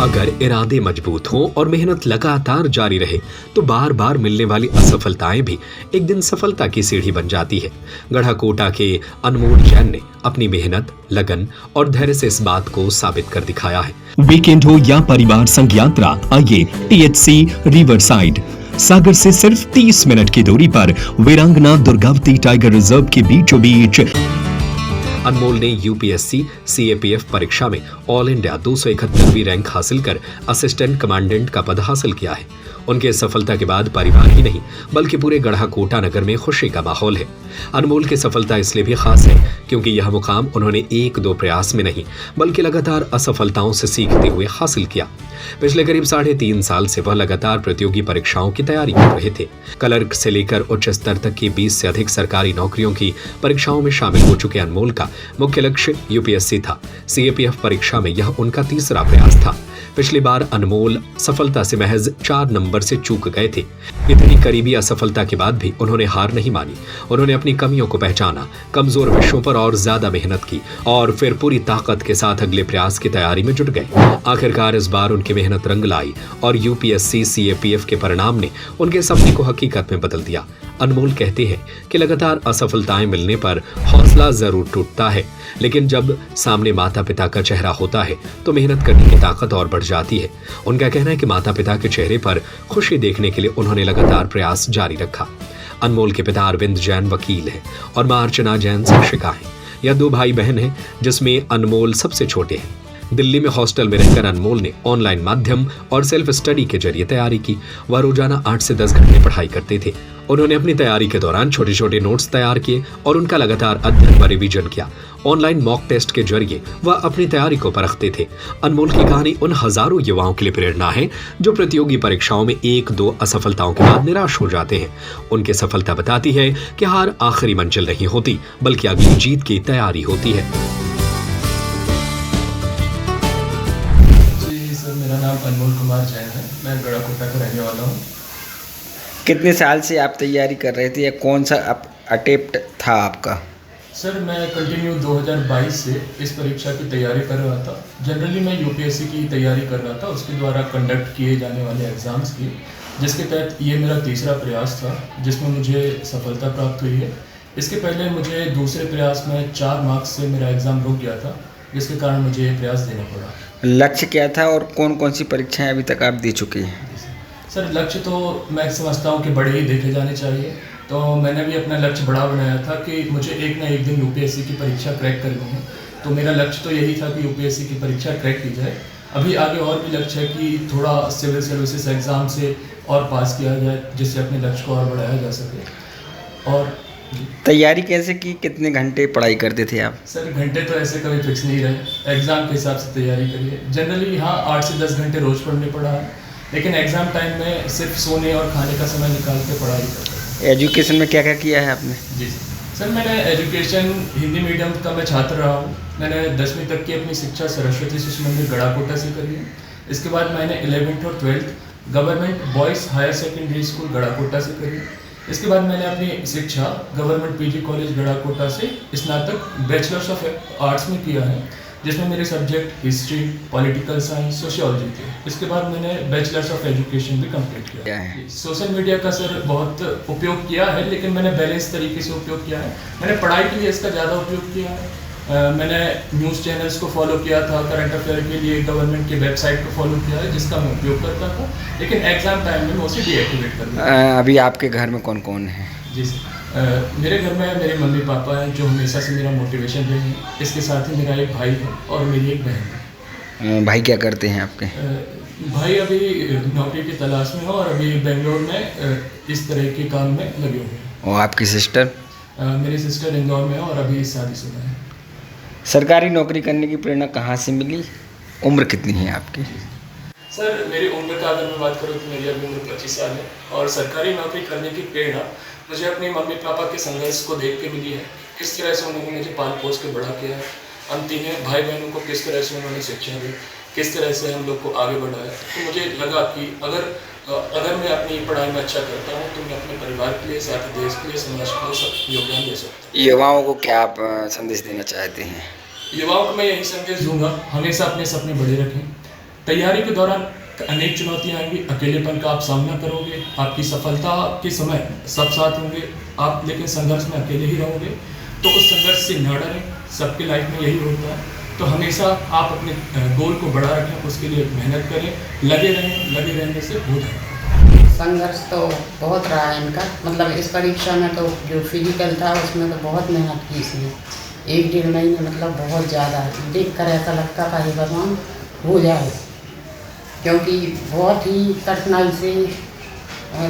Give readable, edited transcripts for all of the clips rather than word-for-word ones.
अगर इरादे मजबूत हों और मेहनत लगातार जारी रहे तो बार बार मिलने वाली असफलताएं भी एक दिन सफलता की सीढ़ी बन जाती है। गढ़ाकोटा के अनमोल जैन ने अपनी मेहनत, लगन और धैर्य से इस बात को साबित कर दिखाया है। वीकेंड हो या परिवार संग यात्रा, आइए THC रिवरसाइड। सागर से सिर्फ 30 मिनट की दूरी पर वीरांगना दुर्गावती टाइगर रिजर्व के बीचों बीच अनमोल ने UPSC CAPF परीक्षा में ऑल इंडिया 271वीं रैंक हासिल कर असिस्टेंट कमांडेंट का पद हासिल किया है। उनके सफलता के बाद परिवार ही नहीं बल्कि पूरे गढ़ाकोटा नगर में खुशी का माहौल है। अनमोल की सफलता इसलिए भी खास है क्योंकि यह मुकाम उन्होंने 1-2 प्रयास में नहीं बल्कि लगातार असफलताओं से सीखते हुए हासिल किया। पिछले करीब 3.5 साल से वह लगातार प्रतियोगी परीक्षाओं की तैयारी कर रहे थे। क्लर्क से लेकर उच्च स्तर तक की 20 से अधिक सरकारी नौकरियों की परीक्षाओं में शामिल हो चुके अनमोल का मुख्य लक्ष्य UPSC था। CAPF परीक्षा में यह उनका तीसरा प्रयास था। पिछली बार अनमोल सफलता से महज 4 नंबर से चूक गए थे। इतनी करीबी असफलता के बाद भी उन्होंने हार नहीं मानी। उन्होंने अपनी कमियों को पहचाना, कमजोर विषयों पर और ज्यादा मेहनत की और फिर पूरी ताकत के साथ अगले प्रयास की तैयारी में जुट गए। आखिरकार इस बार उनकी मेहनत रंग लाई और UPSC CAPF के परिणाम ने उनके सपने को हकीकत में बदल दिया। अनमोल कहते हैं कि लगातार असफलताएं मिलने पर हौसला जरूर टूटता है, लेकिन जब सामने माता पिता का चेहरा होता है तो मेहनत करने की ताकत और बढ़ जाती है। उनका कहना है कि माता पिता के चेहरे पर खुशी देखने के लिए उन्होंने लगातार प्रयास जारी रखा। अनमोल के पिता अरविंद जैन वकील हैं और मां अर्चना जैन शिक्षिका हैं। यह 2 भाई बहन हैं जिसमें अनमोल सबसे छोटे हैं। दिल्ली में हॉस्टल में रहकर अनमोल ने ऑनलाइन माध्यम और सेल्फ स्टडी के जरिए तैयारी की। वह रोजाना 8 से 10 घंटे पढ़ाई करते थे। उन्होंने अपनी तैयारी के दौरान छोटे छोटे नोट्स तैयार किए और उनका लगातार अध्ययन व रिवीजन किया। ऑनलाइन मॉक टेस्ट के जरिए वह अपनी तैयारी को परखते थे। अनमोल की कहानी उन हजारों युवाओं के लिए प्रेरणा है जो प्रतियोगी परीक्षाओं में 1-2 असफलताओं के बाद निराश हो जाते हैं। उनकी सफलता बताती है कि हार आखिरी मंजिल नहीं होती बल्कि अगली जीत की तैयारी होती है। मेरा नाम अनमोल कुमार जैन है। मैं गढ़ाकोटा का रहने वाला हूँ। कितने साल से आप तैयारी कर रहे थे या कौन सा अटेम्प्ट था आपका? सर, मैं कंटिन्यू 2022 से इस परीक्षा की तैयारी कर रहा था। जनरली मैं UPSC की तैयारी कर रहा था, उसके द्वारा कंडक्ट किए जाने वाले एग्ज़ाम्स की, जिसके तहत ये मेरा तीसरा प्रयास था जिसमें मुझे सफलता प्राप्त हुई है। इसके पहले मुझे दूसरे प्रयास में 4 मार्क्स से मेरा एग्ज़ाम रुक गया था, जिसके कारण मुझे ये प्रयास देना पड़ा। लक्ष्य क्या था और कौन कौन सी परीक्षाएं अभी तक आप दे चुके हैं? सर, लक्ष्य तो मैं समझता हूँ कि बड़े ही देखे जाने चाहिए, तो मैंने भी अपना लक्ष्य बड़ा बनाया था कि मुझे एक ना एक दिन UPSC की परीक्षा क्रैक करनी है। तो मेरा लक्ष्य तो यही था कि UPSC की परीक्षा क्रैक की जाए। अभी आगे और भी लक्ष्य है कि थोड़ा सिविल सर्विसेज एग्ज़ाम से और पास किया जाए, जिससे अपने लक्ष्य को और बढ़ाया जा सके। और तैयारी कैसे की, कितने घंटे पढ़ाई करते थे आप? सर, घंटे तो ऐसे कभी फिक्स नहीं रहे, एग्ज़ाम के हिसाब से तैयारी करिए। जनरली हाँ 8 से 10 घंटे रोज़ पढ़ने पड़ा है, लेकिन एग्ज़ाम टाइम में सिर्फ सोने और खाने का समय निकाल के पढ़ाई करता हूँ। एजुकेशन में क्या क्या किया है आपने? जी सर, मैंने एजुकेशन हिंदी मीडियम का मैं छात्र रहा हूँ। मैंने 10वीं तक की अपनी शिक्षा सरस्वती शिशु मंदिर गढ़ाकोटा से करी है। इसके बाद मैंने 11th और 12th government boys higher secondary school Garhakota से करी। इसके बाद मैंने अपनी शिक्षा गवर्नमेंट PG कॉलेज गढ़ाकोटा से स्नातक बैचलर्स ऑफ आर्ट्स में किया है, जिसमें मेरे subject history, political science, sociology थे। इसके बाद मैंने बैचलर्स ऑफ एजुकेशन भी कंप्लीट किया है। सोशल मीडिया का सर बहुत उपयोग किया है, लेकिन मैंने बैलेंस तरीके से उपयोग किया है। मैंने पढ़ाई के लिए इसका ज़्यादा उपयोग किया है। मैंने न्यूज़ चैनल्स को फॉलो किया था, करंट अफेयर के लिए गवर्नमेंट की वेबसाइट को फॉलो किया है, जिसका मैं उपयोग करता था, लेकिन एग्ज़ाम टाइम में मैं उसे डीएक्टिवेट कर दिया। अभी आपके घर में कौन कौन है? जी सर, मेरे घर में मेरे मम्मी पापा हैं जो हमेशा से मेरा मोटिवेशन रहे हैं। इसके साथ ही मेरा एक भाई है और मेरी एक बहन है। भाई क्या करते हैं आपके? भाई अभी नौकरी की तलाश में हो और अभी बेंगलोर में इस तरह के काम में लगे हुए हैं। और आपकी सिस्टर? मेरी सिस्टर इंदौर में है और अभी शादीशुदा है। सरकारी नौकरी करने की प्रेरणा कहाँ से मिली? उम्र कितनी है आपकी? सर, मेरी उम्र का अगर मैं बात करूँ तो मेरी अभी उम्र 25 साल है और सरकारी नौकरी करने की प्रेरणा मुझे अपने मम्मी पापा के संघर्ष को देख के मिली है। किस तरह से उन्होंने मुझे पाल पोस के बड़ा किया है, हम तीनों भाई बहनों को किस तरह से उन्होंने शिक्षा दी, किस तरह से हम लोग को आगे बढ़ाया। तो मुझे लगा कि अगर मैं अपनी पढ़ाई में अच्छा करता हूँ तो मैं अपने परिवार के लिए, साथ ही देश के लिए, समाज के लिए सब योगदान दे सकता हूँ। युवाओं को क्या आप संदेश देना चाहते हैं? युवाओं को मैं यही संदेश दूंगा, हमेशा अपने सपने बड़े रखें, तैयारी के दौरान अनेक चुनौतियां आएंगी, अकेलेपन का आप सामना करोगे, आपकी सफलता के समय सब साथ होंगे आप, लेकिन संघर्ष में अकेले ही रहोगे। तो उस संघर्ष से न डरें, सबके लाइफ में यही होता है। तो हमेशा आप अपने गोल को बड़ा रखें, उसके लिए मेहनत करें, लगे रहें, लगे रहने से हो जाएगा। संघर्ष तो बहुत रहा है इनका, मतलब इस परीक्षा में तो जो फिजिकल था उसमें तो बहुत मेहनत की इसने, 1-1.5 महीने, मतलब बहुत ज़्यादा। देख कर ऐसा लगता था कि भगवान हो जाए, क्योंकि बहुत ही कठिनाई से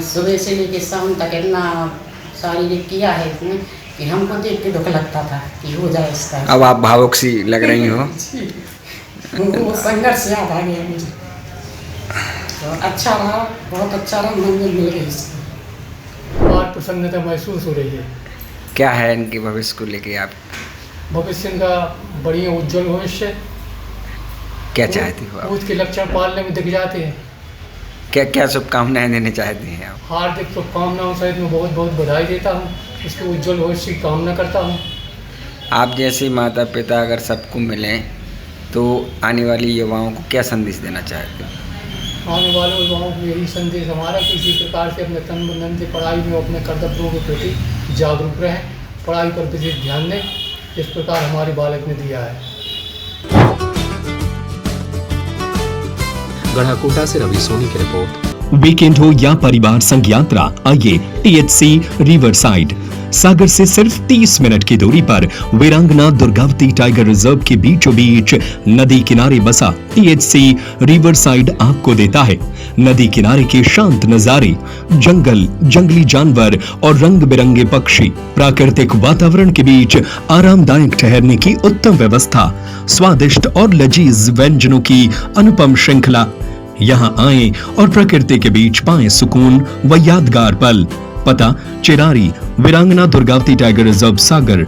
सुबह से लेकर शाम तक इतना शारीरिक किया है इसने कि हमको देख के दुख लगता था कि हो जाए इसका। अब आप भावुक सी लग रही हो। वो संघर्ष याद आ गया मुझे, तो अच्छा रहा, बहुत अच्छा रहा, मंजिल मिल गई इसकी। बहुत प्रसन्नता महसूस हो रही है। क्या है इनके भविष्य को लेके आप भविष्य इनका बढ़िया उज्जवल भविष्य। क्या चाहती हो आप? उसके लक्षण पालने में दिख जाते हैं। क्या क्या शुभकामनाएं देना चाहती हैं आप? हार्दिक शुभकामनाओं सहित मैं बहुत बहुत बधाई देता हूँ, इसके उज्जवल भविष्य की कामना करता हूँ। आप जैसे माता पिता अगर सबको मिलें तो आने वाली युवाओं को क्या संदेश देना चाहते हो? आने वाले युवाओं को यही संदेश हमारा कि इसी प्रकार से अपने तन मन से पढ़ाई में अपने कर्तव्यों के प्रति जागरूक रहें, पढ़ाई पर विशेष ध्यान दें, इस प्रकार हमारे बालक ने दिया है। गढ़ाकोटा से रवि सोनी की रिपोर्ट। वीकेंड हो या परिवार संग यात्रा, आइए THC रिवरसाइड। सागर से सिर्फ 30 मिनट की दूरी पर वीरांगना दुर्गावती टाइगर रिजर्व के बीचों बीच नदी किनारे बसा THC रिवरसाइड आपको देता है नदी किनारे के शांत नजारे, जंगल, जंगली जानवर और रंग बिरंगे पक्षी, प्राकृतिक वातावरण के बीच आरामदायक ठहरने की उत्तम व्यवस्था, स्वादिष्ट और लजीज व्यंजनों की अनुपम श्रृंखला। यहाँ आएं और प्रकृति के बीच पाएं सुकून व यादगार पल। पता चिरारी, वीरांगना दुर्गावती टाइगर रिजर्व, सागर।